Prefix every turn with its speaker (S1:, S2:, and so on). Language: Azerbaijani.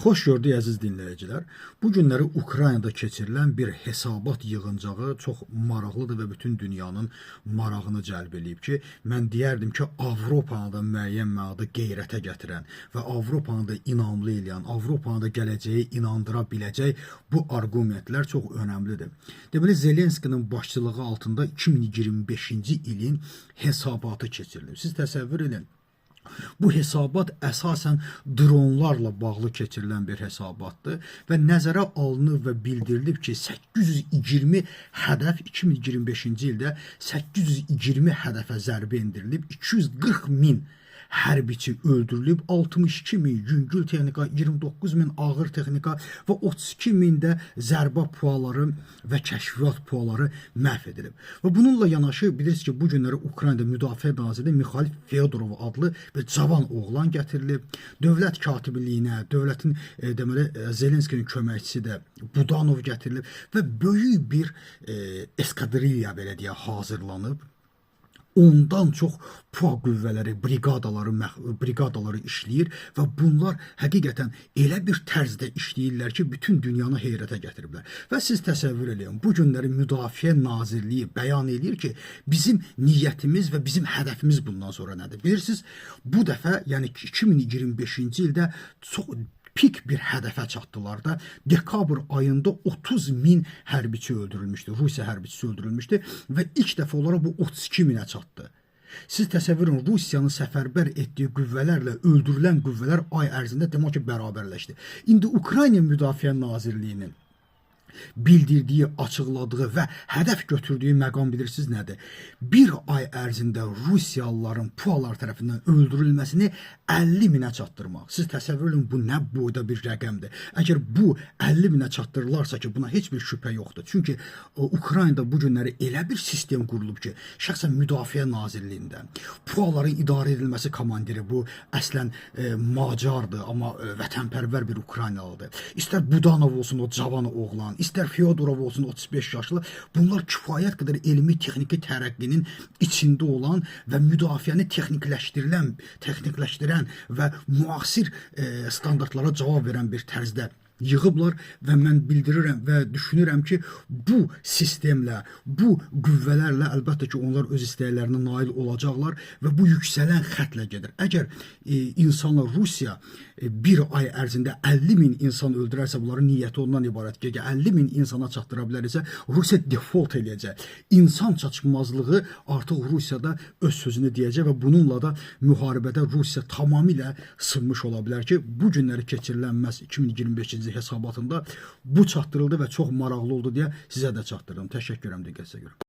S1: Xoş gördük əziz dinləyicilər. Bu günləri Ukraynada keçirilən bir hesabat yığıncağı çox maraqlıdır və bütün dünyanın marağını cəlb eləyib ki, mən deyərdim ki, Avropanı da müəyyən mənada qeyrətə gətirən və Avropanı da inamlı eləyən, Avropanı da gələcəyə inandıra biləcək bu arqumentlər çox önəmlidir. Deməli, Zelenskinin başçılığı altında 2025-ci ilin hesabatı keçirilib. Siz təsəvvür edin. Bu hesabat əsasən dronlarla bağlı keçirilən bir hesabatdır və nəzərə alınıb və bildirilib ki, 820 hədəf 2025-ci ildə 820 hədəfə zərbə endirilib, 240 min hərbiçi öldürülüb, 62 min yüngül texnika, 29 min ağır texnika və 32 min də zərbə puaları və kəşfiyyat puaları məhv edilib. Və bununla yanaşı bilirsiniz ki, bu günləri Ukraynada Müdafiə naziri Mikhail Fyodorov adlı bir cavan oğlan gətirilib. Dövlət katibliyinə, dövlətin deməli Zelenskinin köməkçisi də Budanov gətirilib və böyük bir eskadrilya belə deyə hazırlanıb. Ondan çox PUA qüvvələri, briqadaları işləyir və bunlar həqiqətən elə bir tərzdə işləyirlər ki, bütün dünyanı heyrətə gətiriblər. Və siz təsəvvür edin, bu günləri Müdafiə Nazirliyi bəyan edir ki, bizim niyyətimiz və bizim hədəfimiz bundan sonra nədir? Bilirsiniz, bu dəfə, yəni 2025-ci ildə çox pik bir hədəfə çatdılar da. Dekabr ayında 30 min hərbiçi öldürülmüşdü, Rusiya hərbiçisi öldürülmüşdü və ilk dəfə olaraq bu 32 minə çatdı. Siz təsəvvür edin, Rusiyanın səfərbər etdiyi qüvvələrlə öldürülən qüvvələr ay ərzində demək ki, bərabərləşdi. İndi Ukrayna Müdafiə Nazirliyinin bildirdiyi, açıqladığı və hədəf götürdüyü məqam bilirsiniz nədir? Bir ay ərzində Rusiyalıların PUAlar tərəfindən öldürülməsini 50 minə çatdırmaq. Siz təsəvvür edin, bu nə boyda bir rəqəmdir. Əgər bu 50 minə çatdırılarsa ki, buna heç bir şübhə yoxdur. Çünki Ukraynada bu günləri elə bir sistem qurulub ki, şəxsən Müdafiə Nazirliyində PUAların idarə edilməsi komandiri bu əslən Macardır, amma vətənpərvər bir Ukraynalıdır. İstər Budanov olsun o cavan oğlan, İstər Fyodorov olsun 35 yaşlı, bunlar kifayət qədər elmi texniki tərəqqinin içində olan və müdafiəni texnikləşdirən və müasir standartlara cavab verən bir tərzdə yığıblar və mən bildirirəm və düşünürəm ki, bu sistemlə, bu qüvvələrlə əlbəttə ki, onlar öz istəklərinə nail olacaqlar və bu yüksələn xətlə gedir. Əgər insanlar Rusiya bir ay ərzində 50 min insan öldürərsə, bunların niyyəti ondan ibarət ki, 50 min insana çatdıra bilərsə, Rusiya default eləyəcək. İnsan çatışmazlığı artıq Rusiyada öz sözünü deyəcək və bununla da müharibədə Rusiya tamamilə sınmış ola bilər ki, bu günləri keçirilən məhz 2025-ci hesabatında bu çatdırıldı və çox maraqlı oldu deyə sizə də çatdırdım. Təşəkkür edirəm diqqətinizə görə.